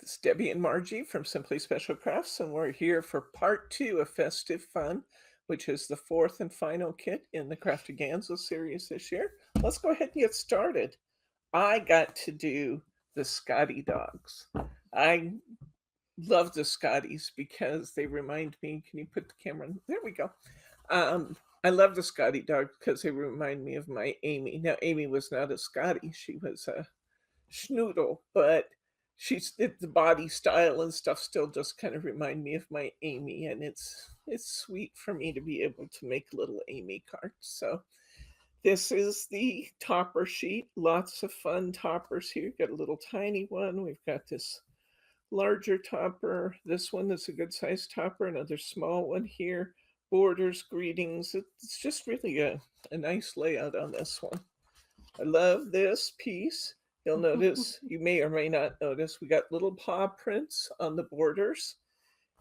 It's Debbie and Margie from Simply Special Crafts, and we're here for part two of Festive Fun, which is the fourth and final kit in the Craftaganza series this year. Let's go ahead and get started. I got to do the Scotty dogs. I love the Scotties because they remind me. Can you put the camera on? There we go. I love the Scotty dogs because they remind me of my Amy. Now, Amy was not a Scotty, she was a schnoodle, but the body style and stuff still just kind of remind me of my Amy, and it's sweet for me to be able to make little Amy cards. So this is the topper sheet. Lots of fun toppers here. Got a little tiny one. We've got this larger topper. This one is a good sized topper. Another small one here. Borders, greetings. It's just really a nice layout on this one. I love this piece. You'll notice, you may or may not notice, we got little paw prints on the borders,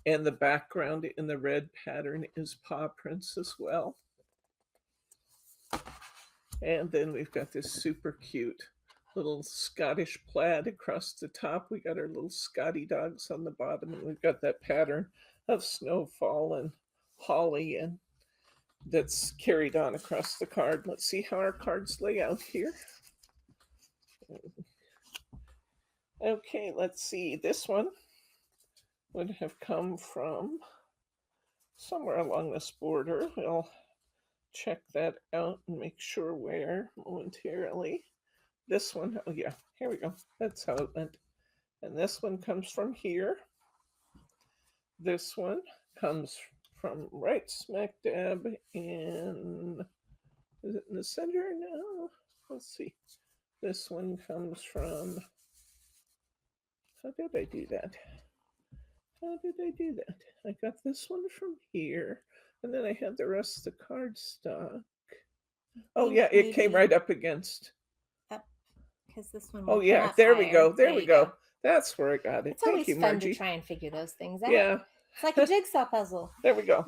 and the background in the red pattern is paw prints as well. And then we've got this super cute little Scottish plaid across the top. We got our little Scotty dogs on the bottom, and we've got that pattern of snowfall and holly, and that's carried on across the card. Let's see how our cards lay out here. Okay, let's see. This one would have come from somewhere along this border. We'll check that out and make sure where momentarily. This one, oh yeah, here we go. That's how it went. And this one comes from here. This one comes from right smack dab in, is it in the center? No, let's see. This one comes from, how did I do that? How did I do that? I got this one from here, and then I had the rest of the cardstock. Oh yeah, it came right up against. Up, because this one. Oh yeah, there we go. There we go. That's where I got it. It's always Thank you, fun Margie. to try and figure those things out. Yeah. It's like a jigsaw puzzle. There we go.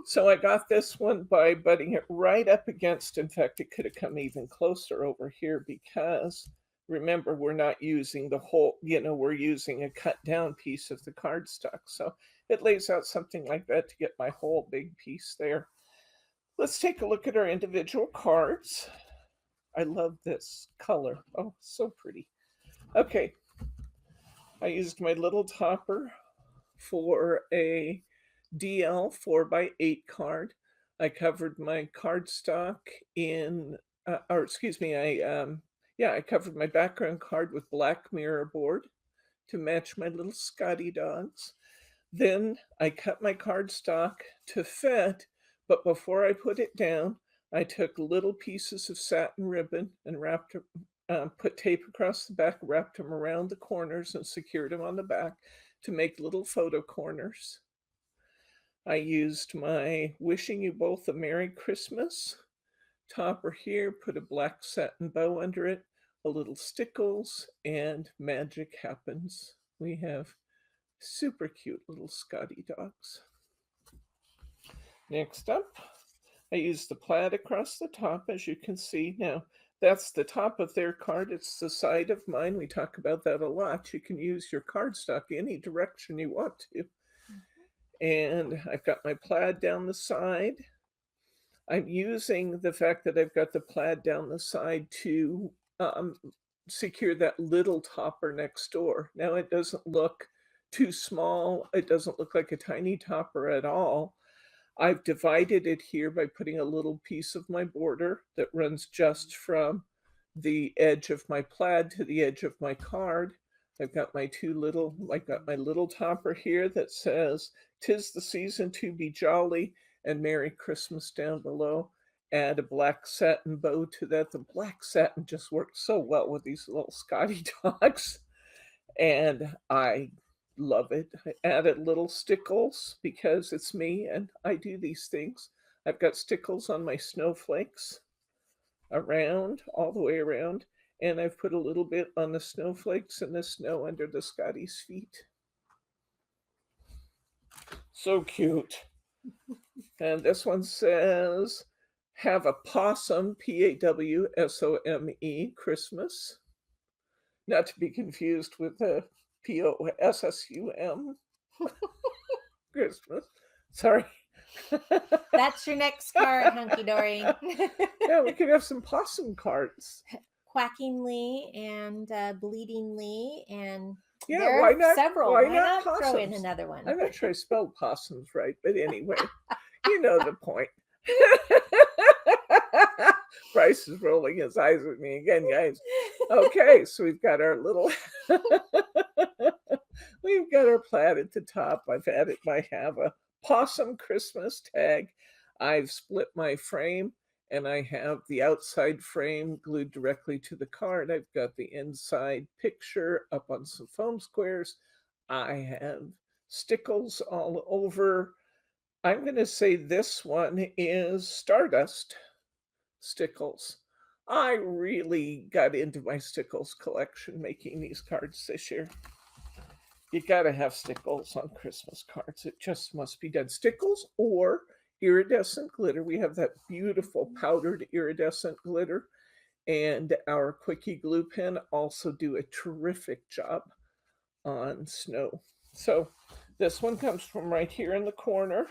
So I got this one by butting it right up against. In fact, it could have come even closer over here because remember, we're not using the whole, we're using a cut down piece of the cardstock. So it lays out something like that to get my whole big piece there. Let's take a look at our individual cards. I love this color. Oh, so pretty. Okay. I used my little topper for a DL 4x8 card. I covered my cardstock in, I covered my background card with black mirror board to match my little Scotty dogs. Then I cut my cardstock to fit, but before I put it down, I took little pieces of satin ribbon and put tape across the back, wrapped them around the corners and secured them on the back to make little photo corners. I used my Wishing You Both a Merry Christmas topper here, put a black satin bow under it, a little stickles, and magic happens. We have super cute little Scotty dogs. Next up, I used the plaid across the top, as you can see. Now, that's the top of their card. It's the side of mine. We talk about that a lot. You can use your cardstock any direction you want to. And I've got my plaid down the side. I'm using the fact that I've got the plaid down the side to secure that little topper next door. Now it doesn't look too small. It doesn't look like a tiny topper at all. I've divided it here by putting a little piece of my border that runs just from the edge of my plaid to the edge of my card. I've got my little topper here that says, "'Tis the season to be jolly," and Merry Christmas down below. Add a black satin bow to that. The black satin just worked so well with these little Scotty dogs, and I love it. I added little stickles because it's me and I do these things. I've got stickles on my snowflakes around, all the way around, and I've put a little bit on the snowflakes and the snow under the Scotty's feet. So cute. And this one says, "Have a possum, Pawsome, Christmas." Not to be confused with the P-O-S-S-U-M. Christmas. Sorry. That's your next card, Hunkydory. Yeah, we could have some possum cards. Quackingly and bleedingly, and Yeah, there why are not? several. Why Why not not throw in possums? another one? I'm not sure I spelled possums right, but anyway, you know the point. Bryce is rolling his eyes at me again, guys. Okay, so we've got our little we've got our plaid at the top. I have a possum Christmas tag. I've split my frame and I have the outside frame glued directly to the card. I've got the inside picture up on some foam squares. I have stickles all over. I'm going to say this one is Stardust stickles. I really got into my stickles collection making these cards this year. You got to have stickles on Christmas cards. It just must be done. Stickles or iridescent glitter. We have that beautiful powdered iridescent glitter. And our quickie glue pen also do a terrific job on snow. So this one comes from right here in the corner.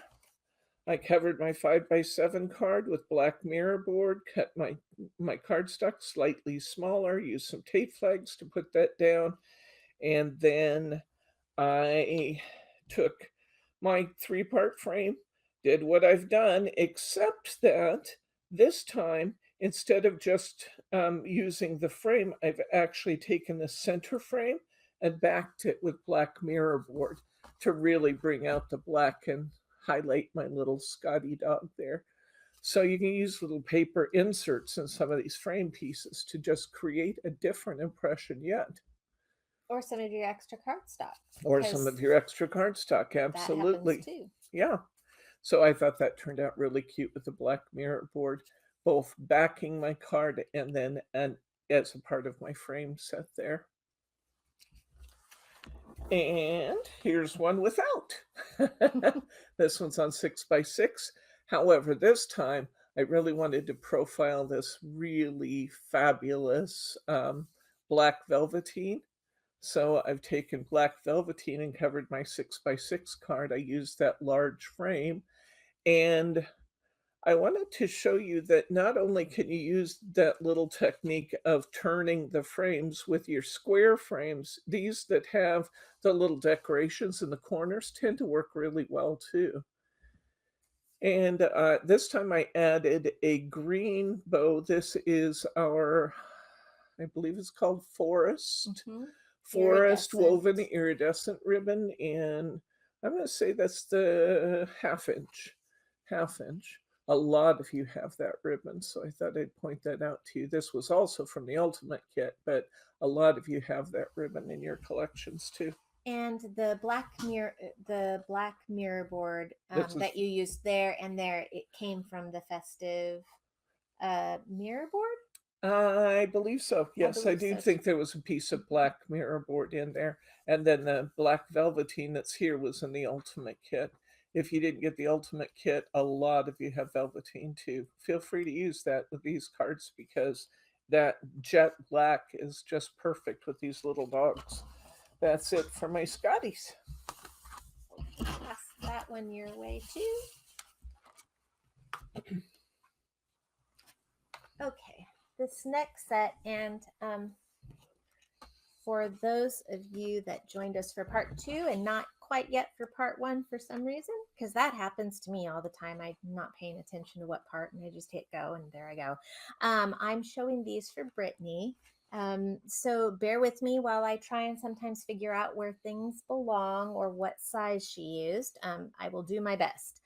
I covered my 5x7 card with black mirror board, cut my cardstock slightly smaller, used some tape flags to put that down, and then I took my 3-part frame, did what I've done, except that this time, instead of just using the frame, I've actually taken the center frame and backed it with black mirror board to really bring out the black and highlight my little Scotty dog there. So you can use little paper inserts in some of these frame pieces to just create a different impression yet. Or some of your extra cardstock. Or some of your extra cardstock, absolutely. That happens too. Yeah. So I thought that turned out really cute with the black mirror board, both backing my card and then as a part of my frame set there. And here's one without. This one's on 6x6. However, this time I really wanted to profile this really fabulous black velveteen. So I've taken black velveteen and covered my 6x6 card. I used that large frame. And I wanted to show you that not only can you use that little technique of turning the frames with your square frames, these that have the little decorations in the corners tend to work really well too. And this time I added a green bow. This is our, I believe it's called Forest. Forest woven iridescent ribbon. And I'm going to say that's the half inch. A lot of you have that ribbon, so I thought I'd point that out to you. This was also from the Ultimate Kit, but a lot of you have that ribbon in your collections too. And the black mirror board that you used there and there, it came from the Festive mirror board? I believe so. Yes, I do think there was a piece of black mirror board in there. And then the black velveteen that's here was in the Ultimate Kit. If you didn't get the Ultimate Kit, a lot of you have velveteen too. Feel free to use that with these cards because that jet black is just perfect with these little dogs. That's it for my Scotties. Pass that one your way too. Okay, this next set, and for those of you that joined us for part 2 and not quite yet for part 1 for some reason, because that happens to me all the time. I'm not paying attention to what part and I just hit go and there I go. I'm showing these for Brittany. So bear with me while I try and sometimes figure out where things belong or what size she used. I will do my best.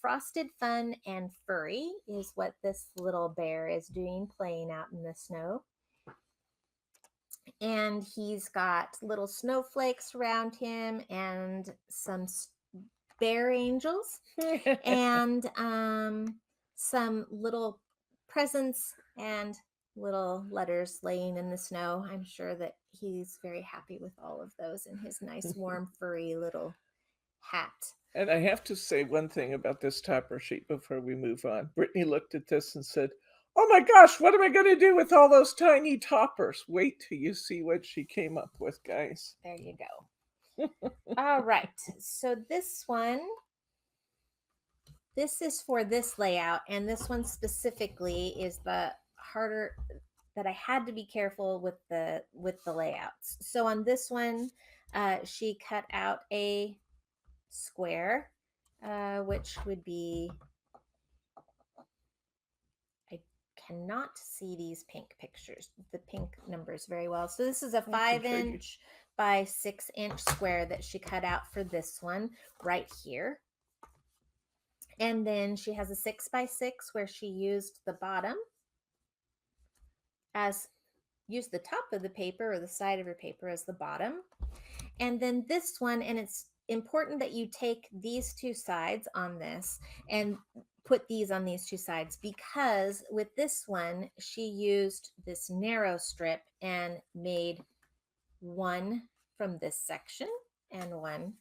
Frosted Fun and Furry is what this little bear is doing, playing out in the snow. And he's got little snowflakes around him and some bear angels and some little presents and little letters laying in the snow. I'm sure that he's very happy with all of those in his nice warm furry little hat. And I have to say one thing about this topper sheet before we move on. Brittany looked at this and said, Oh my gosh, what am I going to do with all those tiny toppers? Wait till you see what she came up with, guys. There you go. All right. So this is for this layout, and this one specifically is the harder that I had to be careful with the layouts. So on this one, she cut out a square, which would be, I cannot see these pink pictures, the pink numbers very well. So this is a I can 5 show you. inch by 6 inch square that she cut out for this one right here. And then she has a 6 by 6 where she used the bottom as use the top of the paper or the side of her paper as the bottom. And then this one, and it's important that you take these two sides on this and put these on these two sides, because with this one, she used this narrow strip and made one from this section and one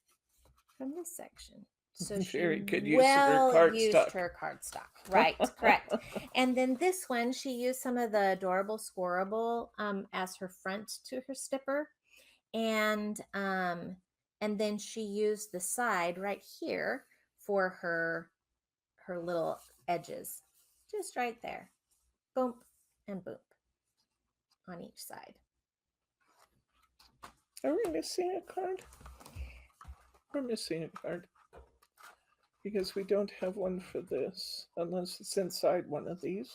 from this section. So she Very good use of her used cardstock. her cardstock. Right, correct. And then this one, she used some of the adorable squirrable as her front to her stipper. And then she used the side right here for her little edges. Just right there. Boom and boom on each side. Are we missing a card? We're missing a card. Because we don't have one for this, unless it's inside one of these.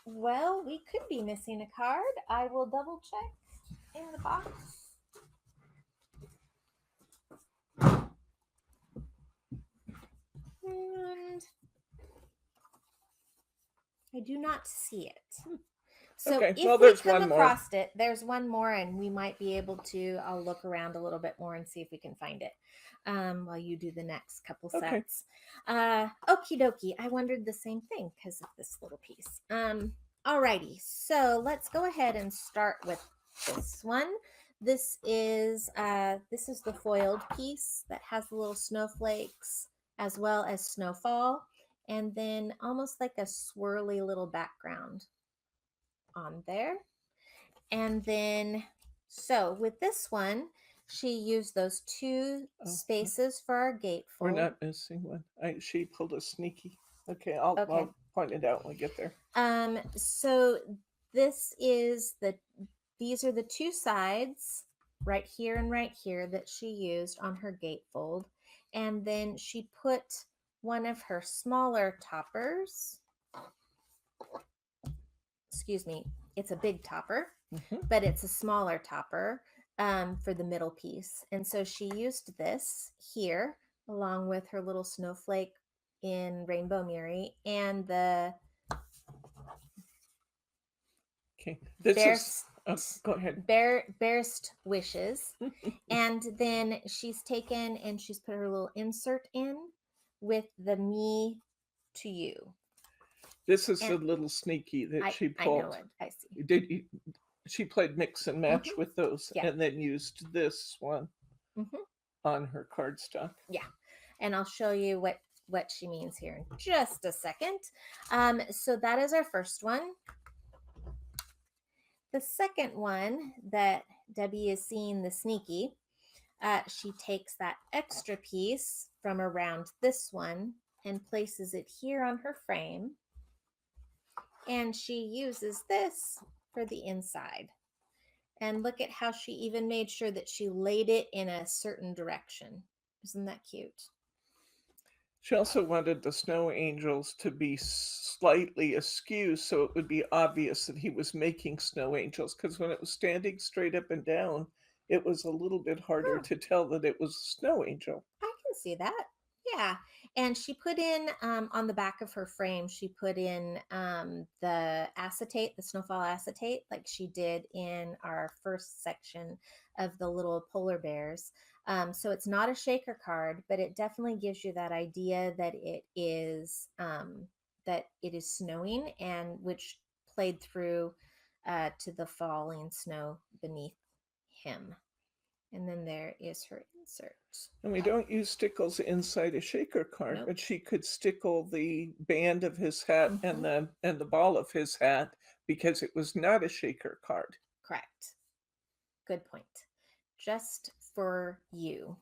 Well, we could be missing a card. I will double check in the box. And I do not see it. So Okay, if well, we there's come one more. across it, there's one more, and we might be able to. I'll look around a little bit more and see if we can find it while you do the next couple Okay. sets. Okie dokie. I wondered the same thing because of this little piece. Alrighty, so let's go ahead and start with this one. This is the foiled piece that has the little snowflakes as well as snowfall, and then almost like a swirly little background on there. And then, so with this one, she used those two spaces for our gatefold. We're not missing one. She pulled a sneaky. Okay, Okay. I'll point it out when we get there. So this is these are the two sides right here and right here that she used on her gatefold. And then she put one of her smaller toppers, excuse me, it's a big topper, but it's a smaller topper for the middle piece. And so she used this here along with her little snowflake in Rainbow Miri and the Okay, this is. Go ahead. Barest Wishes. And then she's taken and she's put her little insert in with the Me to You. This is the little sneaky that she pulled. I know it. I see. She played mix and match with those, and then used this one on her cardstock. Yeah, and I'll show you what she means here in just a second. So that is our first one. The second one that Debbie is seeing, the sneaky, she takes that extra piece from around this one and places it here on her frame. And she uses this for the inside. And look at how she even made sure that she laid it in a certain direction. Isn't that cute? She also wanted the snow angels to be slightly askew so it would be obvious that he was making snow angels, because when it was standing straight up and down, it was a little bit harder to tell that it was a snow angel. I can see that. Yeah. And she put in on the back of her frame, she put in the acetate, the snowfall acetate, like she did in our first section of the little polar bears. So it's not a shaker card, but it definitely gives you that idea that it is snowing, and which played through to the falling snow beneath him. And then there is her insert. And we don't use stickles inside a shaker card, Nope. but she could stickle the band of his hat Mhm. and the ball of his hat because it was not a shaker card. Correct. Good point. Just for you.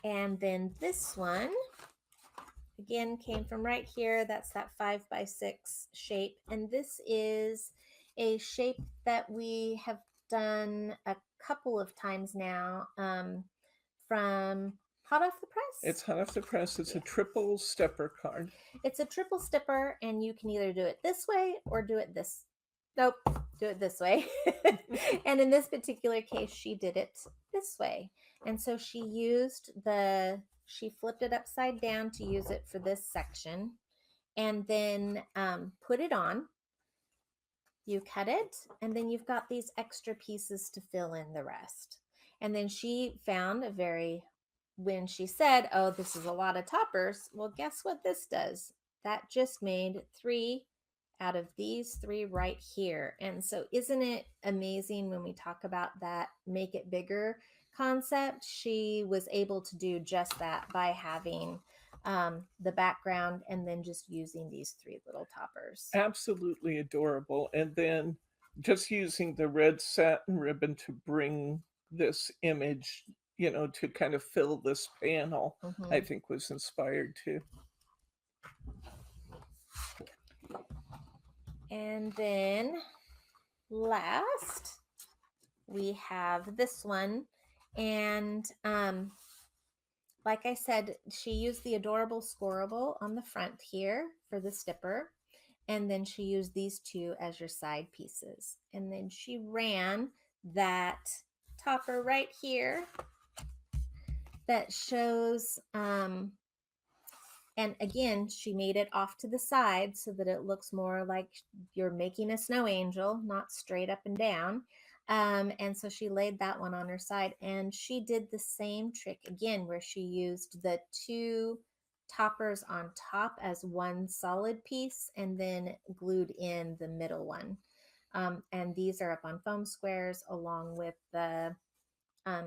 And then this one, again, came from right here. That's that 5x6 shape. And this is a shape that we have done a couple of times now from hot off the press. It's hot off the press. It's Yeah. a triple stepper card. It's a triple stepper, and you can either do it this way or do it this. Nope, do it this way. And in this particular case, she did it this way. And so she flipped it upside down to use it for this section, and then put it on. You cut it, and then you've got these extra pieces to fill in the rest. And then she found when she said, oh, this is a lot of toppers, well, guess what this does? That just made 3 out of these 3 right here. And so isn't it amazing when we talk about that make it bigger concept? She was able to do just that by having the background and then just using these 3 little toppers. Absolutely adorable. And then just using the red satin ribbon to bring this image, to kind of fill this panel, I think was inspired too. And then last, we have this one. And like I said, she used the adorable scorable on the front here for the stipper. And then she used these 2 as your side pieces. And then she ran that topper right here that shows and again, she made it off to the side so that it looks more like you're making a snow angel, not straight up and down. And so she laid that one on her side, and she did the same trick again, where she used the 2 toppers on top as one solid piece and then glued in the middle one. And these are up on foam squares along with the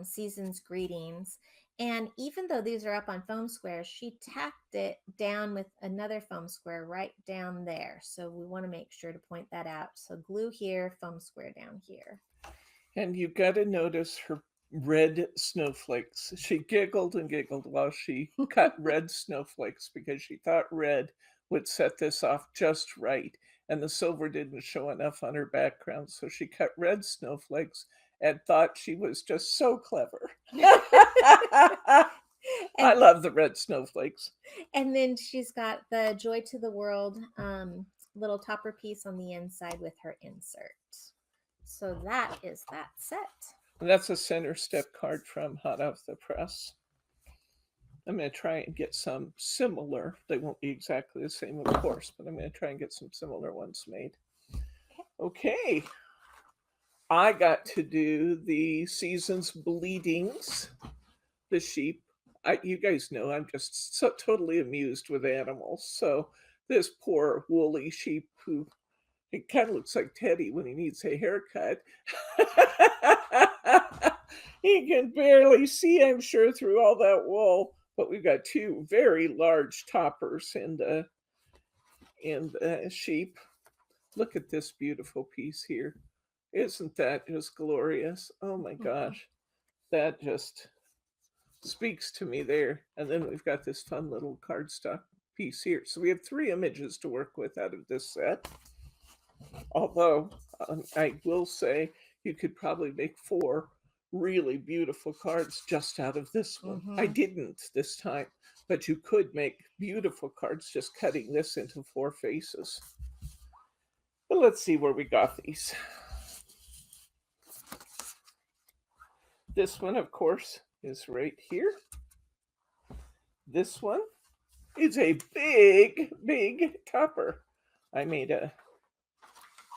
Season's Greetings. And even though these are up on foam squares, she tacked it down with another foam square right down there. So we want to make sure to point that out. So glue here, foam square down here. And you got to notice her red snowflakes. She giggled and giggled while she cut red snowflakes because she thought red would set this off just right. And the silver didn't show enough on her background. So she cut red snowflakes and thought she was just so clever. I love the red snowflakes. And then she's got the Joy to the World little topper piece on the inside with her insert. So that is that set. And that's a center step card from hot off the press. I'm going to try and get some similar. They won't be exactly the same, of course, but I'm going to try and get some similar ones made. Okay. I got to do the Season's Bleedings, the sheep. You guys know I'm just so totally amused with animals. So this poor woolly sheep who it kind of looks like Teddy when he needs a haircut. He can barely see, I'm sure, through all that wool. But we've got 2 very large toppers in the sheep. Look at this beautiful piece here. Isn't that just glorious? Oh my gosh. That just speaks to me there. And then we've got this fun little cardstock piece here. So we have 3 images to work with out of this set. Although I will say you could probably make 4 really beautiful cards just out of this one. I didn't this time, but you could make beautiful cards just cutting this into 4 faces. But let's see where we got these. This one, of course, is right here. This one is a big, big topper. I made a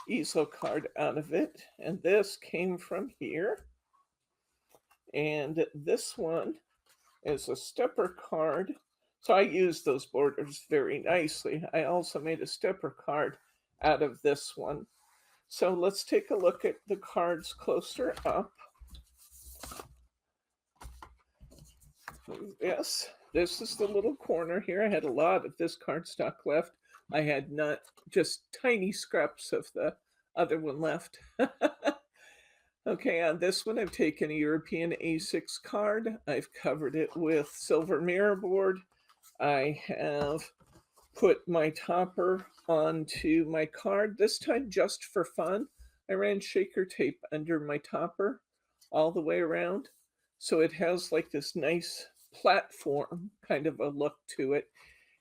easel card out of it, and this came from here. And this one is a stepper card. So I used those borders very nicely. I also made a stepper card out of this one. So let's take a look at the cards closer up. Yes, this is the little corner here. I had a lot of this cardstock left. I had not just tiny scraps of the other one left. Okay, on this one, I've taken a European A6 card. I've covered it with silver mirror board. I have put my topper onto my card, this time just for fun. I ran shaker tape under my topper all the way around. So it has like this nice platform kind of a look to it.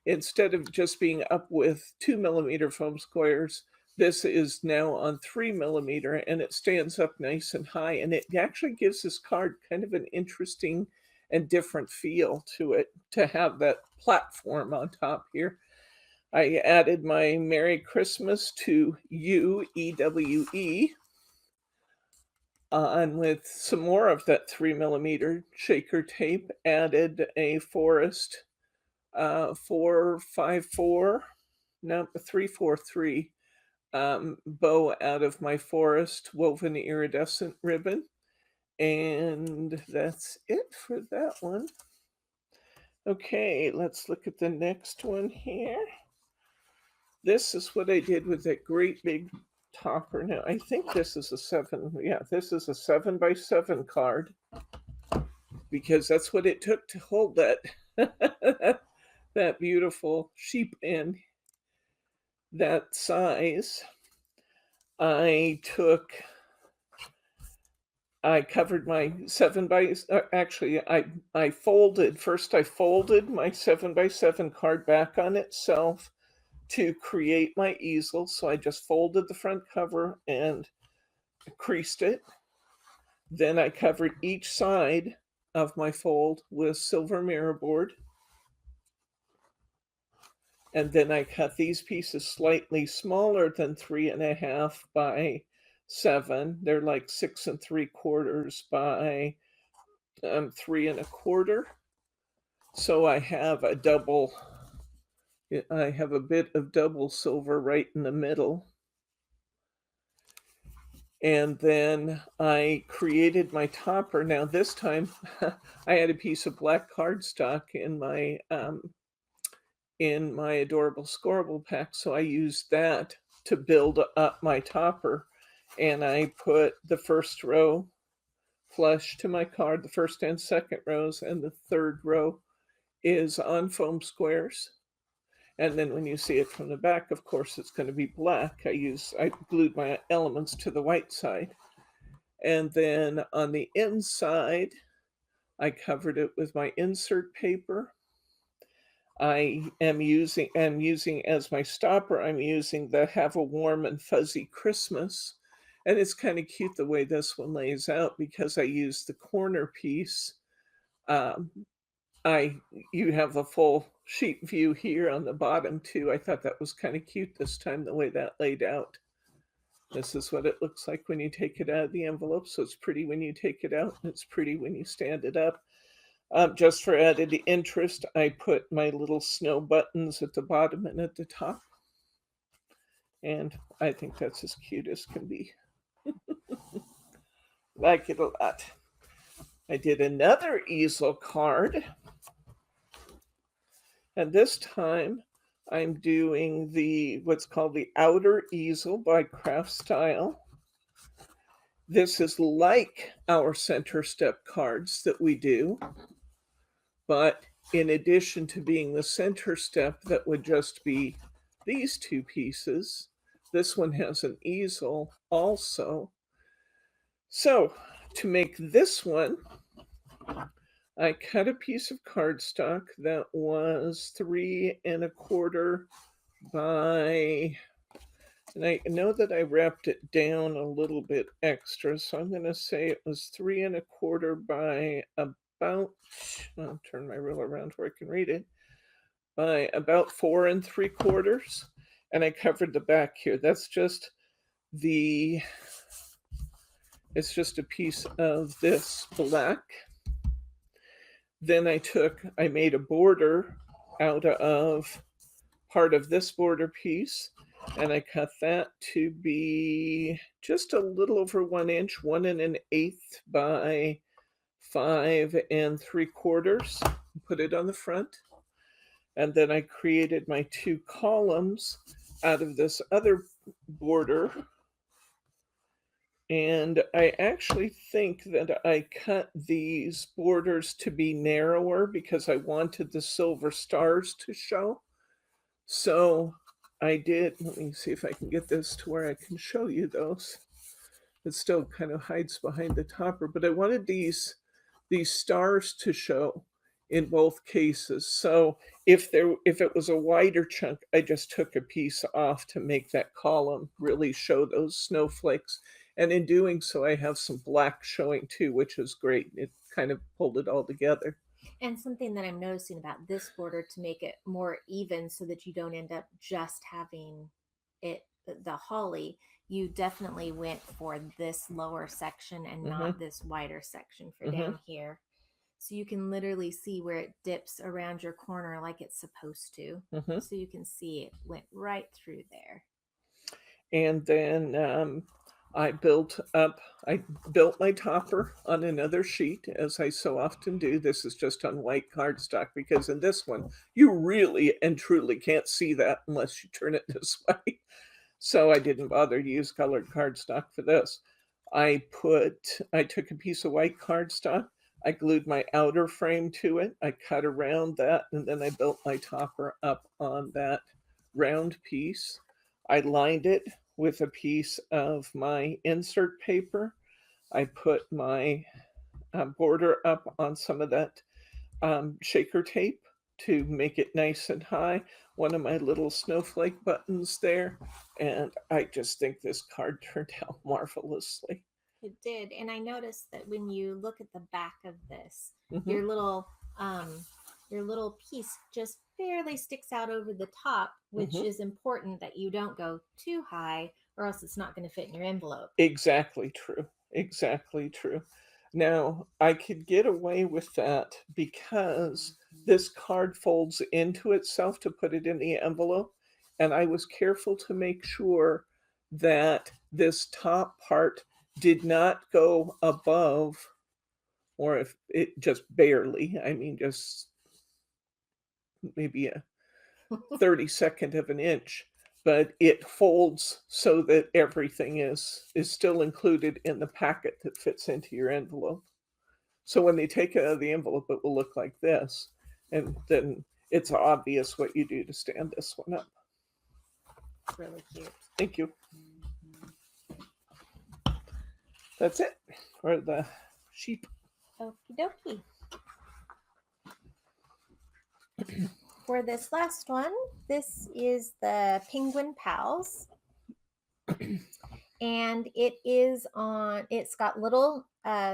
Instead of just being up with 2 millimeter foam squares, this is now on 3 millimeter and it stands up nice and high. And it actually gives this card kind of an interesting and different feel to it to have that platform on top here. I added my Merry Christmas to you, EWE, on with some more of that 3 millimeter shaker tape, added a forest 454, no, 343 bow out of my forest woven iridescent ribbon. And that's it for that one. Okay, let's look at the next one here. This is what I did with that great big topper. Now, I think this is a 7. Yeah, this is a 7x7 card because that's what it took to hold that that beautiful sheep in that size. I covered my 7 by actually I folded first. I folded my 7x7 card back on itself to create my easel. So I just folded the front cover and creased it. Then I covered each side of my fold with silver mirror board. And then I cut these pieces slightly smaller than 3.5 by 7. They're like 6 3/4 by 3 1/4. So I have a bit of double silver right in the middle. And then I created my topper. Now this time I had a piece of black cardstock in my adorable scorable pack, so I used that to build up my topper. And I put the first row flush to my card, the first and second rows, and the third row is on foam squares. And then when you see it from the back, of course, it's going to be black. I glued my elements to the white side. And then on the inside, I covered it with my insert paper. I'm using as my stopper, I'm using the Have a Warm and Fuzzy Christmas. And it's kind of cute the way this one lays out because I used the corner piece. Um, you have the full sheet view here on the bottom too. I thought that was kind of cute this time, the way that laid out. This is what it looks like when you take it out of the envelope. So it's pretty when you take it out, and it's pretty when you stand it up. Just for added interest, I put my little snow buttons at the bottom and at the top. And I think that's as cute as can be. Like it a lot. I did another easel card. And this time I'm doing what's called the outer easel by Craft Style. This is like our center step cards that we do, but in addition to being the center step that would just be these two pieces, this one has an easel also. So to make this one, I cut a piece of cardstock that was 3 1/4 by, and I know that I wrapped it down a little bit extra, so I'm going to say it was 3 1/4 by about, I'll turn my ruler around where I can read it, by about 4 3/4. And I covered the back here. That's just it's just a piece of this black. Then I made a border out of part of this border piece. And I cut that to be just a little over 1 inch, 1 1/8 by 5 3/4. Put it on the front. And then I created my 2 columns out of this other border. And I actually think that I cut these borders to be narrower because I wanted the silver stars to show. So I did, let me see if I can get this to where I can show you those. It still kind of hides behind the topper, but I wanted these stars to show in both cases. So if it was a wider chunk, I just took a piece off to make that column really show those snowflakes. And in doing so, I have some black showing too, which is great. It kind of pulled it all together. And something that I'm noticing about this border to make it more even so that you don't end up just having it the holly, you definitely went for this lower section and Hmm. not this wider section for Hmm. down here. So you can literally see where it dips around your corner like it's supposed to. Hmm. So you can see it went right through there. And then I built my topper on another sheet, as I so often do. This is just on white cardstock because in this one, you really and truly can't see that unless you turn it this way. So I didn't bother to use colored cardstock for this. I took a piece of white cardstock, I glued my outer frame to it, I cut around that, and then I built my topper up on that round piece. I lined it with a piece of my insert paper. I put my border up on some of that shaker tape to make it nice and high. One of my little snowflake buttons there. And I just think this card turned out marvelously. It did. And I noticed that when you look at the back of this, Hmm. your little um your little piece just barely sticks out over the top, which Hmm. is important that you don't go too high or else it's not going to fit in your envelope. Exactly true. Exactly true. Now, I could get away with that because this card folds into itself to put it in the envelope. And I was careful to make sure that this top part did not go above, or if it just barely, I mean, just maybe a 32nd of an inch, but it folds so that everything is still included in the packet that fits into your envelope. So when they take it out of the envelope, it will look like this, and then it's obvious what you do to stand this one up. It's really cute. Thank you. That's it for the sheep. Okie dokie. For this last one, this is the Penguin Pals. And it's got little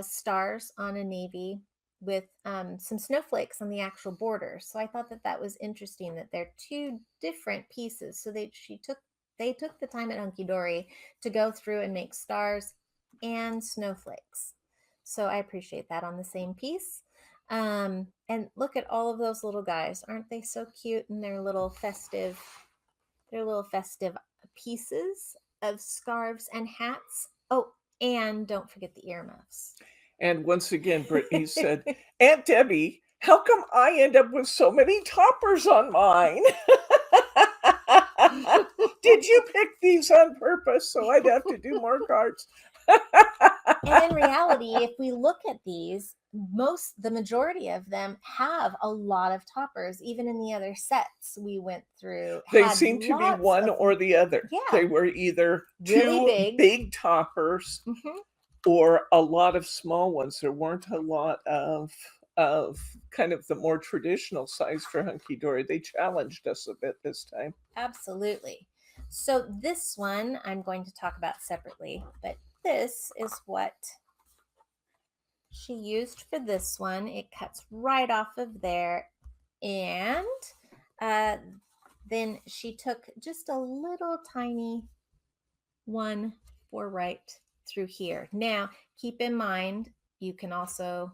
stars on a navy with some snowflakes on the actual border. So I thought that that was interesting that they're two different pieces. So they took the time at Hunkydory to go through and make stars and snowflakes. So I appreciate that on the same piece. And look at all of those little guys. Aren't they so cute in their little festive pieces of scarves and hats? Oh, and don't forget the earmuffs. And once again, Brittany said, Aunt Debbie, how come I end up with so many toppers on mine? Did you pick these on purpose so I'd have to do more cards? And in reality, if we look at these, the majority of them have a lot of toppers. Even in the other sets we went through, They had seem to be lots one of, or the other. yeah, They were either really two big. big toppers Mhm. or a lot of small ones. There weren't a lot of kind of the more traditional size for Hunkydory. They challenged us a bit this time. Absolutely. So this one I'm going to talk about separately, but this is what she used for this one. It cuts right off of there. And uh, then she took just a little tiny one for right through here. Now, keep in mind, you can also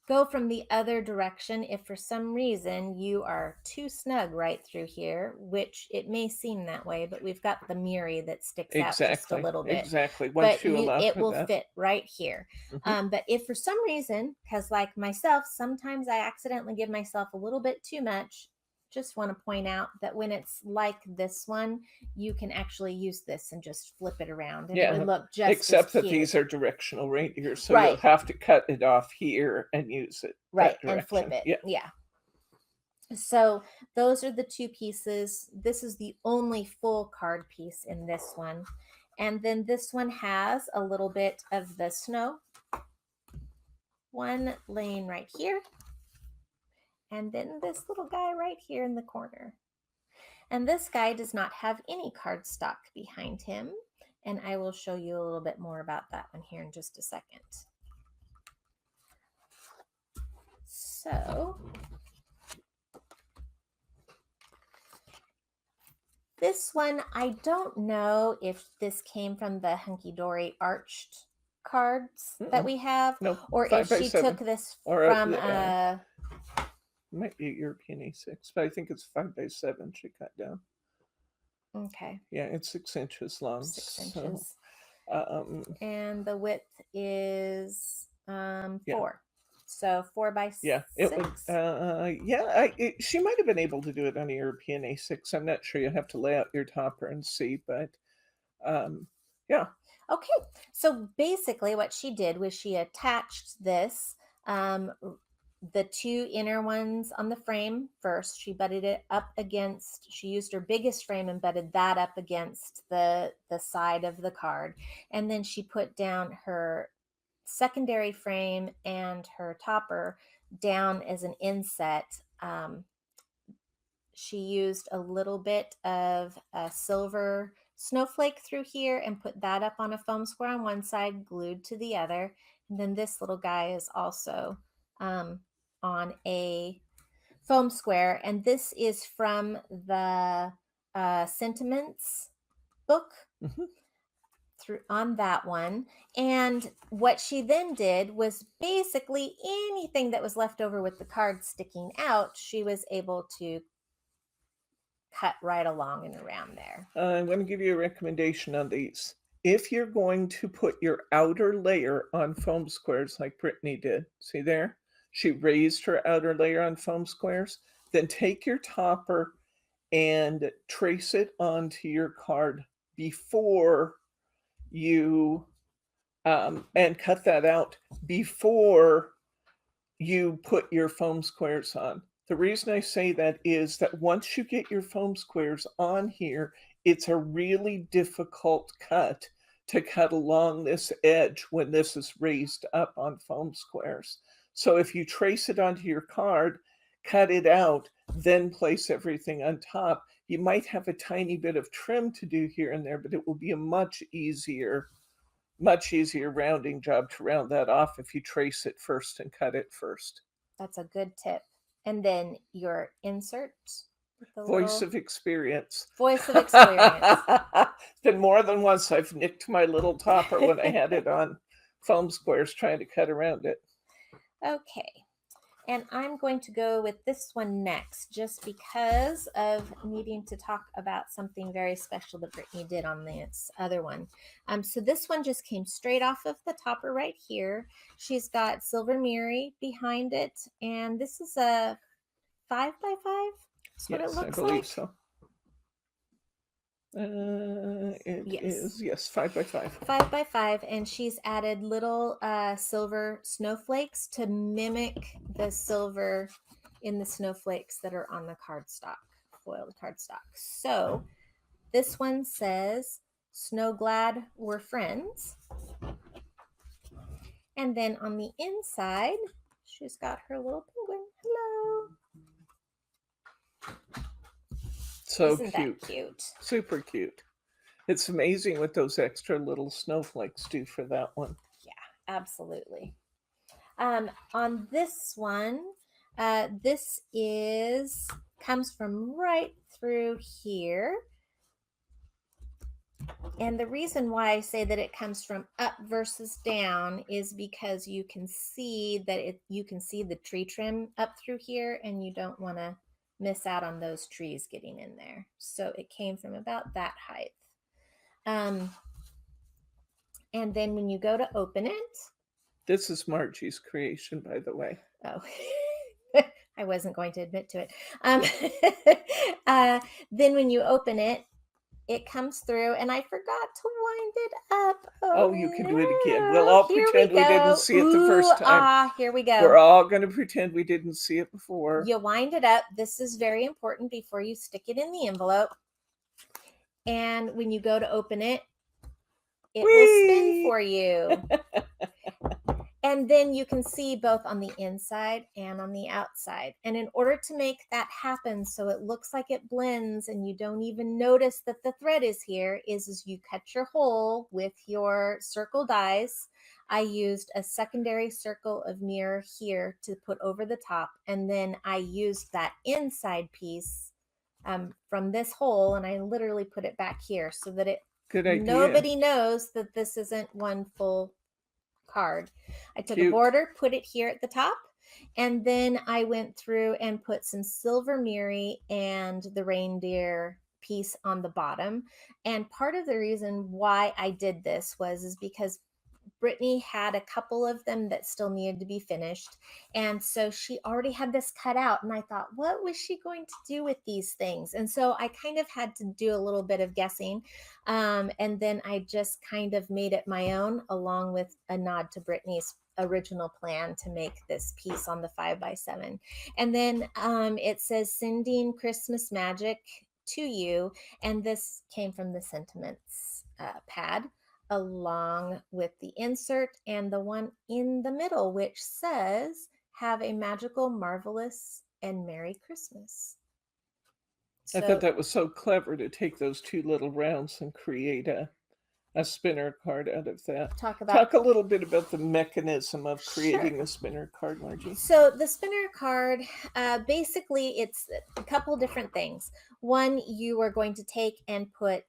go from the other direction if for some reason you are too snug right through here, which it may seem that way, but we've got the Miri that sticks out just a Exactly. little bit. Exactly. Once But you allow it for will that. fit right here. Mhm. But if for some reason, because like myself, sometimes I accidentally give myself a little bit too much, just want to point out that when it's like this one, you can actually use this and just flip it around and it would Yeah, look just as except that cute. these are directional right here, so you'll Right, have to cut it off here and use it right. that And flip direction. it. Yeah. Yeah. So those are the two pieces. This is the only full card piece in this one. And then this one has a little bit of the snow. One laying right here. And then this little guy right here in the corner. And this guy does not have any cardstock behind him. And I will show you a little bit more about that one here in just a second. So this one, I don't know if this came from the Hunkydory arched cards that we have, No, or if five by she took seven, this or from might be European A6, but I think it's 5 by 7 she cut down. okay, Yeah, it's 6 inches long. 6 inches. And the width is yeah, 4. So 4 by yeah, it 6. would. She might have been able to do it on a European A6. I'm not sure. You have to lay out your topper and see, but yeah. Okay, so basically what she did was she attached this, the two inner ones on the frame first. She butted it up against, she used her biggest frame and butted that up against the side of the card. And then she put down her secondary frame and her topper down as an inset. She used a little bit of a silver snowflake through here and put that up on a foam square on one side, glued to the other. And then this little guy is also on a foam square. And this is from the Sentiments book. Mm-hmm. Through on that one. And what she then did was basically anything that was left over with the card sticking out, she was able to cut right along and around there. I'm going to give you a recommendation on these. If you're going to put your outer layer on foam squares like Brittany did, see there? She raised her outer layer on foam squares. Then take your topper and trace it onto your card before you, and cut that out before you put your foam squares on. The reason I say that is that once you get your foam squares on here, it's a really difficult cut to cut along this edge when this is raised up on foam squares. So if you trace it onto your card, cut it out, then place everything on top, you might have a tiny bit of trim to do here and there, but it will be a much easier rounding job to round that off if you trace it first and cut it first. That's a good tip. And then your insert, the Voice little of experience. voice of experience. Been more than once I've nicked my little topper when I had it on foam squares trying to cut around it. Okay. And I'm going to go with this one next just because of needing to talk about something very special that Brittany did on this other one. So this one just came straight off of the topper right here. She's got silver Miri behind it. And this is a 5 by 5. That's what it Yes, I looks believe like. so. It Yes. is, yes, 5 by 5. 5 by 5, and she's added little silver snowflakes to mimic the silver in the snowflakes that are on the cardstock, foiled cardstock. So this one says, "Snow glad we're friends." And then on the inside, she's got her little penguin. Hello. So Isn't cute. that cute? Super cute. It's amazing what those extra little snowflakes do for that one. Yeah, absolutely. On this one, this comes from right through here. And the reason why I say that it comes from up versus down is because you can see that you can see the tree trim up through here, and you don't want to miss out on those trees getting in there. So it came from about that height. And then when you go to open it, This is Margie's creation, by the way. oh, I wasn't going to admit to it. Then when you open it, it comes through, and I forgot to wind it up. Oh, you can do it again. We'll No. all Here we pretend we didn't go. see it the Ooh, first time. here we We're go. all going to pretend we didn't see it before. You wind it up. This is very important before you stick it in the envelope. And when you go to open it, it will spin for you. And then you can see both on the inside and on the outside. And in order to make that happen so it looks like it blends and you don't even notice that the thread is here, is you cut your hole with your circle dies. I used a secondary circle of mirror here to put over the top. And then I used that inside piece from this hole, and I literally put it back here so that Good idea. nobody knows that this isn't one full card. I took Cute. a border, put it here at the top, and then I went through and put some silver Miri and the reindeer piece on the bottom. And part of the reason why I did this is because Brittany had a couple of them that still needed to be finished. And so she already had this cut out. And I thought, what was she going to do with these things? And so I kind of had to do a little bit of guessing. And then I just kind of made it my own, along with a nod to Brittany's original plan to make this piece on the 5x7. And then it says, sending Christmas magic to you. And this came from the sentiments pad, along with the insert and the one in the middle, which says, have a magical, marvelous, and Merry Christmas. I thought that was so clever to take those two little rounds and create a spinner card out of that. Talk a little bit about the mechanism of creating a spinner card, Margie. So the spinner card, basically it's a couple different things. One, you are going to take and put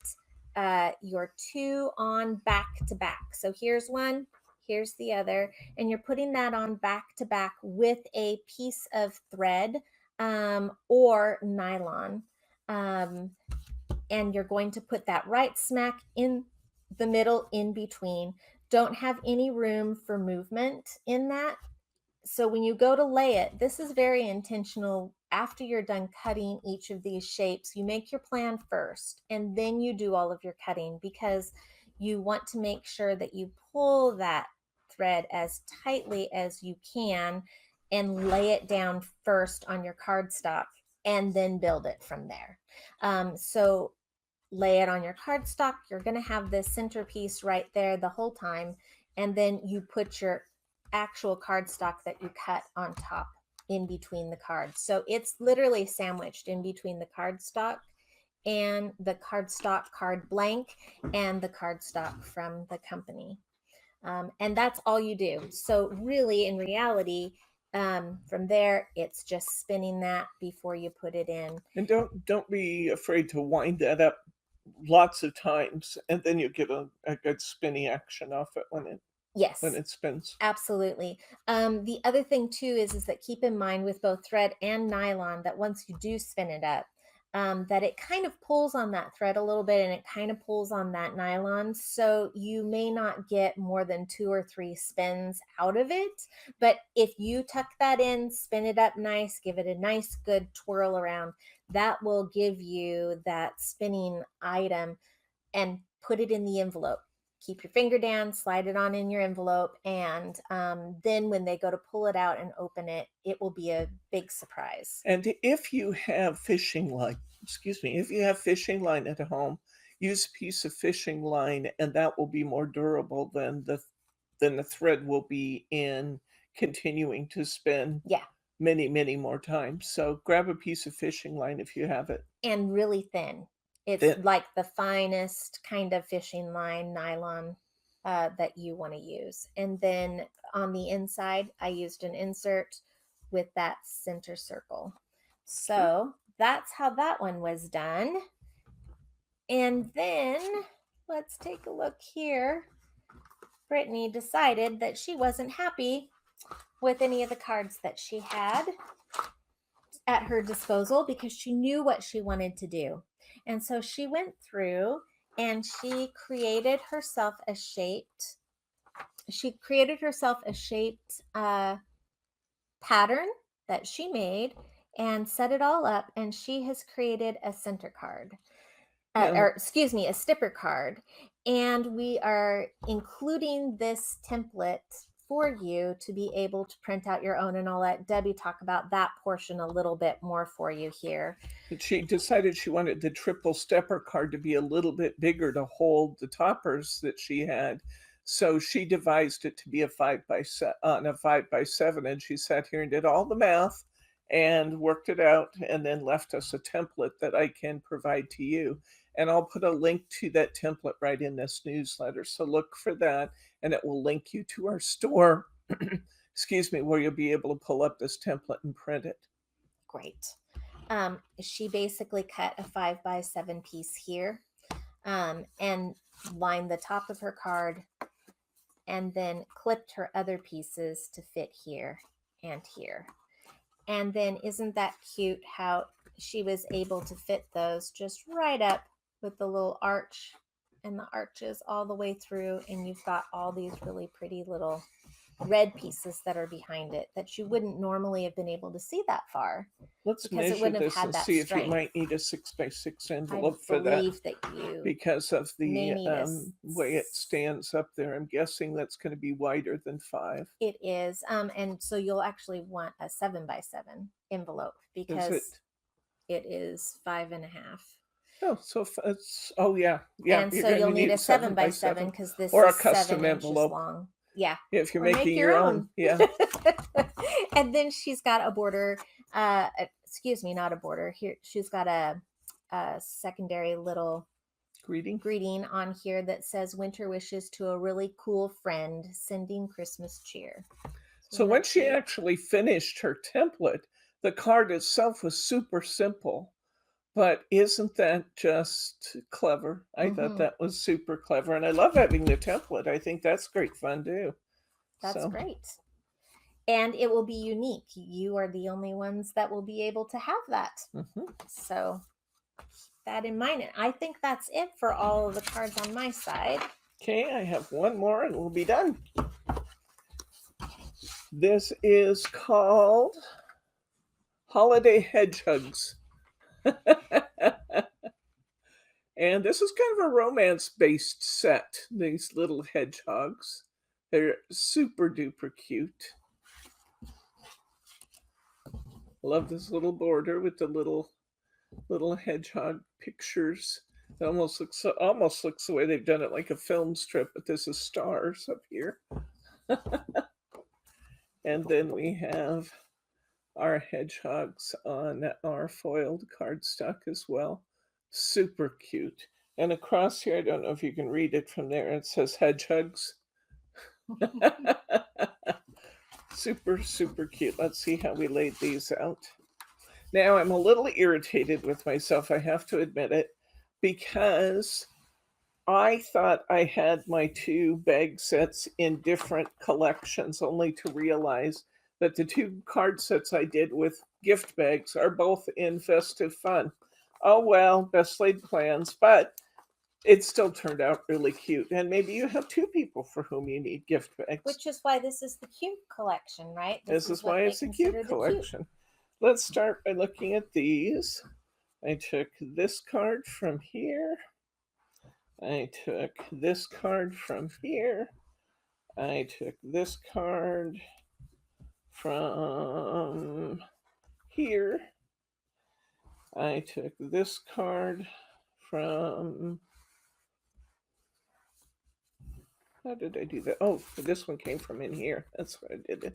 your two on back to back. So here's one, here's the other, and you're putting that on back to back with a piece of thread or nylon. And you're going to put that right smack in the middle in between. Don't have any room for movement in that. So when you go to lay it, this is very intentional. After you're done cutting each of these shapes, you make your plan first, and then you do all of your cutting, because you want to make sure that you pull that thread as tightly as you can and lay it down first on your cardstock and then build it from there. So lay it on your cardstock. You're going to have this centerpiece right there the whole time, and then you put your actual cardstock that you cut on top in between the cards. So it's literally sandwiched in between the cardstock and the cardstock card blank and the cardstock from the company. And that's all you do. So really, in reality, from there, it's just spinning that before you put it in. And don't be afraid to wind that up lots of times, and then you get a good spinny action off it when it spins. Absolutely. The other thing too is that keep in mind with both thread and nylon that once you do spin it up, that it kind of pulls on that thread a little bit, and it kind of pulls on that nylon. So you may not get more than 2 or 3 spins out of it. But if you tuck that in, spin it up nice, give it a nice good twirl around, that will give you that spinning item, and put it in the envelope. Keep your finger down, slide it on in your envelope, and then when they go to pull it out and open it, it will be a big surprise. And if you have fishing line, if you have fishing line at home, use a piece of fishing line, and that will be more durable than the thread will be in continuing to spin. Yeah. Many, many more times. So grab a piece of fishing line if you have it. And really thin. It's like the finest kind of fishing line, nylon, that you want to use. And then on the inside, I used an insert with that center circle. So that's how that one was done. And then let's take a look here. Brittany decided that she wasn't happy with any of the cards that she had at her disposal because she knew what she wanted to do. And so she went through and she created herself a shaped pattern that she made and set it all up, and she has created a center card. Or excuse me, a stipper card. And we are including this template for you to be able to print out your own. And I'll let Debbie talk about that portion a little bit more for you here. She decided she wanted the triple stepper card to be a little bit bigger to hold the toppers that she had. So she devised it to be a 5x7, and she sat here and did all the math and worked it out and then left us a template that I can provide to you. And I'll put a link to that template right in this newsletter. So look for that, and it will link you to our store, excuse me, where you'll be able to pull up this template and print it. Great. She basically cut a 5x7 piece here and lined the top of her card and then clipped her other pieces to fit here and here. And then isn't that cute how she was able to fit those just right up with the little arch and the arches all the way through, and you've got all these really pretty little red pieces that are behind it that you wouldn't normally have been able to see that far. Let's measure this and see if you might need a 6x6 envelope for that. I believe that you because of the way it stands up there. I'm guessing that's going to be wider than 5. It is, and so you'll actually want a 7x7 envelope because it is 5.5. Oh, so it's yeah. And so you'll need a 7x7 because this or is a custom 7 envelope. inches long. Yeah. If you're making your own. Yeah. And then she's got a border, excuse me, not a border. Here she's got a secondary little greeting on here that says winter wishes to a really cool friend, sending Christmas cheer. So when she actually finished her template, the card itself was super simple. But isn't that just clever? I thought that was super clever. And I love having the template. I think that's great fun too. That's great. And it will be unique. You are the only ones that will be able to have that. So keep that in mind. And I think that's it for all of the cards on my side. Okay, I have one more and we'll be done. This is called Holiday Hedgehogs. And this is kind of a romance-based set, these little hedgehogs. They're super duper cute. Love this little border with the little hedgehog pictures. It almost looks the way they've done it like a film strip, but this is stars up here. And then we have our hedgehogs on our foiled cardstock as well. Super cute. And across here, I don't know if you can read it from there, it says Hedgehogs. Super, super cute. Let's see how we laid these out. Now, I'm a little irritated with myself, I have to admit it, because I thought I had my 2 bag sets in different collections, only to realize that the 2 card sets I did with gift bags are both in Festive Fun. Oh well, best laid plans, but it still turned out really cute. And maybe you have 2 people for whom you need gift bags. Which is why this is the cute collection, right? This is why it's a cute collection. Let's start by looking at these. I took this card from here. I took this card from here. I took this card from here. I took this card from, how did I do that? Oh, this one came from in here. That's what I did it.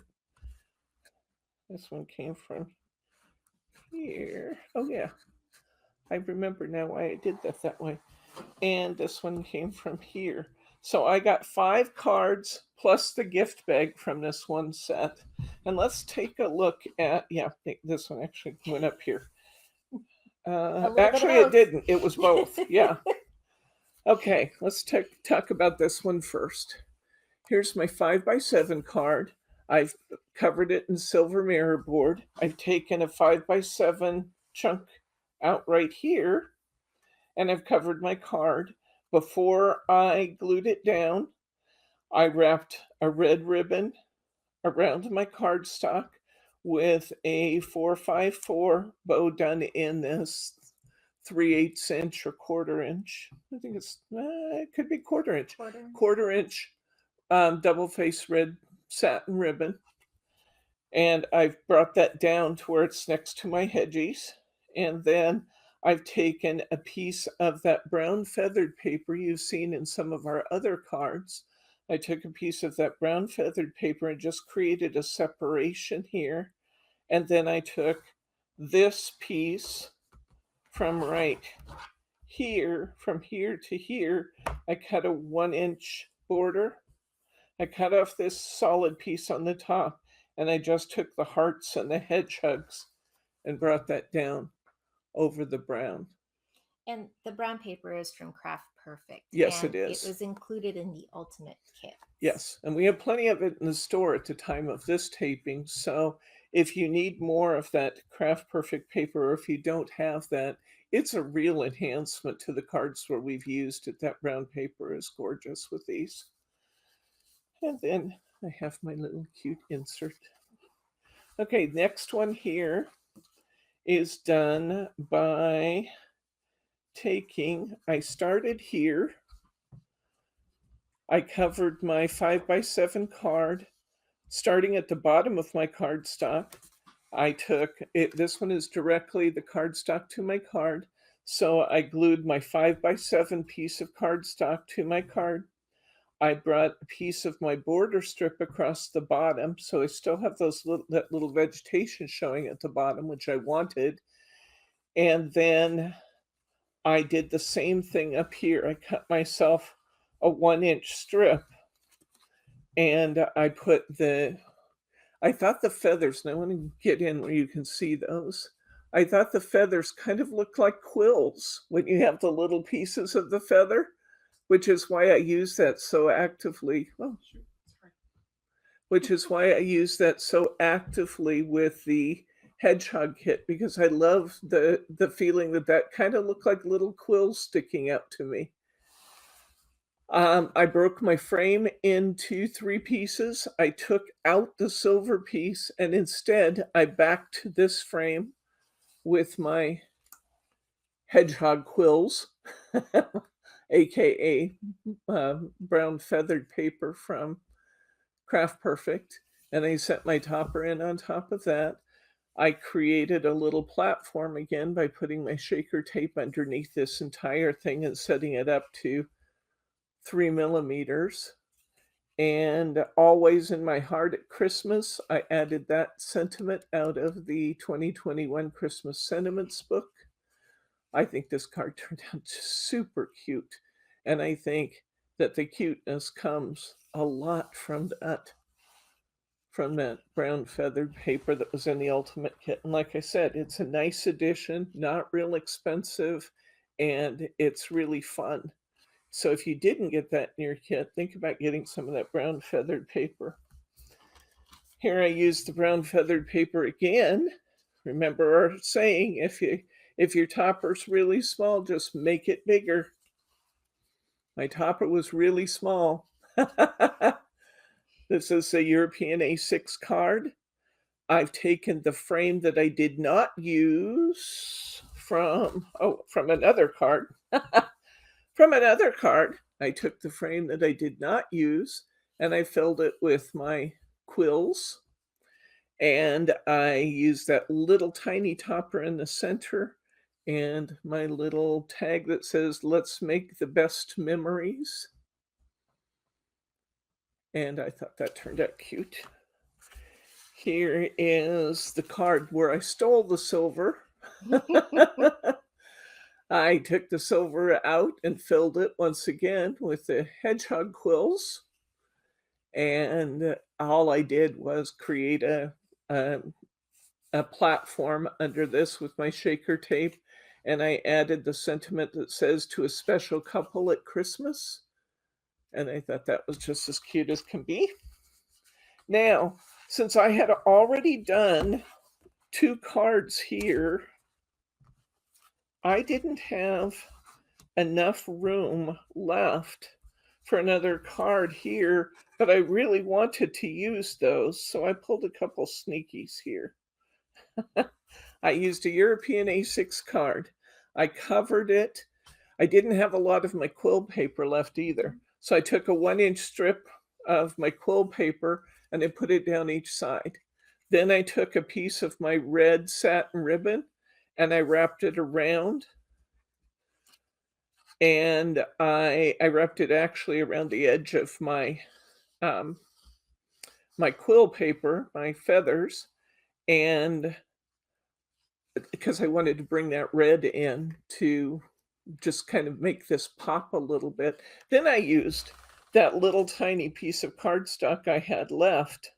This one came from here. Oh yeah, I remember now why I did that way. And this one came from here. So I got 5 cards plus the gift bag from this one set. And let's take a look at, yeah, this one actually went up here. Actually, it didn't. It was both. Yeah. Okay, let's talk about this one first. Here's my 5x7 card. I've covered it in silver mirror board. I've taken a 5x7 chunk out right here, and I've covered my card. Before I glued it down, I wrapped a red ribbon around my cardstock with a 4x4 bow done in this 3/8 inch or quarter inch. I think it could be quarter inch. Quarter inch double face red satin ribbon. And I've brought that down to where it's next to my hedgies. And then I've taken a piece of that brown feathered paper you've seen in some of our other cards. I took a piece of that brown feathered paper and just created a separation here. And then I took this piece from right here, from here to here. I cut a 1-inch border. I cut off this solid piece on the top, and I just took the hearts and the hedgehogs and brought that down over the brown. And the brown paper is from Craft Perfect. Yes, and it is. It was included in the Ultimate Kit. Yes, and we have plenty of it in the store at the time of this taping. So if you need more of that Craft Perfect paper, or if you don't have that, it's a real enhancement to the cards where we've used it. That brown paper is gorgeous with these. And then I have my little cute insert. Okay, next one here is done by I started here. I covered my 5x7 card, starting at the bottom of my cardstock. I took it, this one is directly the cardstock to my card. So I glued my 5x7 piece of cardstock to my card. I brought a piece of my border strip across the bottom, so I still have that little vegetation showing at the bottom, which I wanted. And then I did the same thing up here. I cut myself a 1-inch strip, and I thought the feathers, and I want to get in where you can see those. I thought the feathers kind of looked like quills when you have the little pieces of the feather, which is why I use that so actively. Oh, which is why I use that so actively with the hedgehog kit, because I love the feeling that kind of looked like little quills sticking out to me. I broke my frame into 3 pieces. I took out the silver piece, and instead I backed this frame with my hedgehog quills, aka brown feathered paper from Craft Perfect, and I set my topper in on top of that. I created a little platform again by putting my shaker tape underneath this entire thing and setting it up to 3 millimeters. And always in my heart at Christmas, I added that sentiment out of the 2021 Christmas Sentiments book. I think this card turned out super cute. And I think that the cuteness comes a lot from that brown feathered paper that was in the Ultimate Kit. And like I said, it's a nice addition, not real expensive, and it's really fun. So if you didn't get that in your kit, think about getting some of that brown feathered paper. Here I use the brown feathered paper again. Remember our saying, if your topper's really small, just make it bigger. My topper was really small. This is a European A6 card. I've taken the frame that I did not use from another card. From another card, I took the frame that I did not use and I filled it with my quills. And I used that little tiny topper in the center and my little tag that says, "Let's make the best memories." And I thought that turned out cute. Here is the card where I stole the silver. I took the silver out and filled it once again with the hedgehog quills. And all I did was create a platform under this with my shaker tape. and I added the sentiment that says to a special couple at Christmas. And I thought that was just as cute as can be. Now, since I had already done 2 cards here, I didn't have enough room left for another card here, but I really wanted to use those, so I pulled a couple sneakies here. I used a European A6 card. I covered it. I didn't have a lot of my quill paper left either. So I took a 1-inch strip of my quill paper and I put it down each side. Then I took a piece of my red satin ribbon and I wrapped it around. And I wrapped it actually around the edge of um, my quill paper, my feathers, and because I wanted to bring that red in to just kind of make this pop a little bit. Then I used that little tiny piece of cardstock I had left,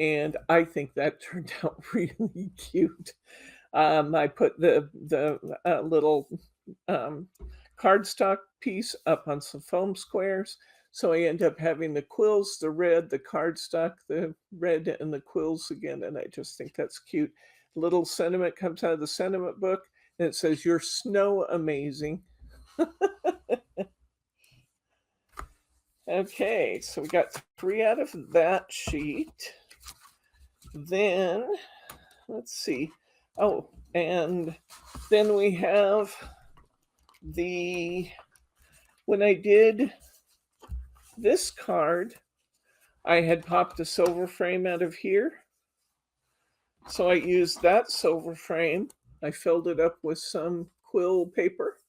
and I think that turned out really cute. I put the little um, cardstock piece up on some foam squares, so I end up having the quills, the red, the cardstock, the red, and the quills again, and I just think that's cute. Little sentiment comes out of the sentiment book, and it says, "You're snow amazing." Okay, so we got 3 out of that sheet. Then, let's see. Oh, and then we have the when I did this card, I had popped a silver frame out of here. So I used that silver frame. I filled it up with some quill paper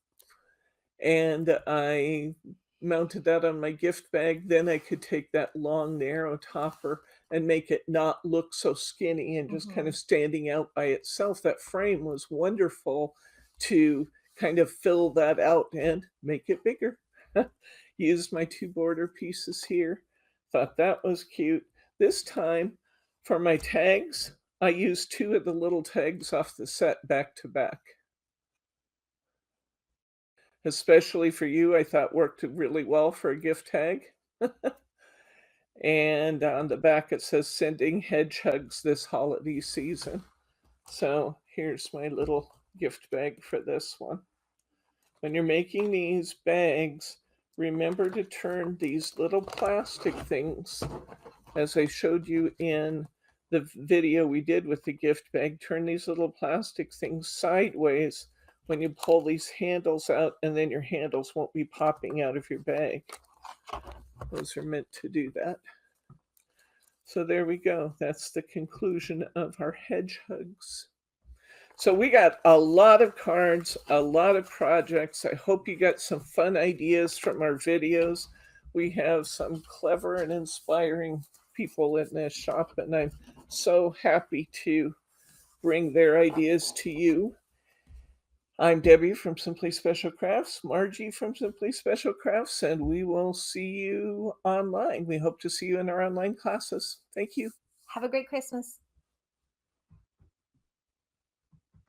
and I mounted that on my gift bag. Then I could take that long, narrow topper and make it not look so skinny and just kind Mhm. of standing out by itself. That frame was wonderful to kind of fill that out and make it bigger. Used my 2 border pieces here. Thought that was cute. This time for my tags, I used 2 of the little tags off the set back to back. Especially for you, I thought worked really well for a gift tag. And on the back, it says sending hedgehogs this holiday season. So here's my little gift bag for this one. When you're making these bags, remember to turn these little plastic things, as I showed you in the video we did with the gift bag, turn these little plastic things sideways when you pull these handles out, and then your handles won't be popping out of your bag. Those are meant to do that. So there we go. That's the conclusion of our hedgehogs. So we got a lot of cards, a lot of projects. I hope you got some fun ideas from our videos. We have some clever and inspiring people in this shop, and I'm so happy to bring their ideas to you. I'm Debbie from Simply Special Crafts, Margie from Simply Special Crafts, and we will see you online. We hope to see you in our online classes. Thank you. Have a great Christmas.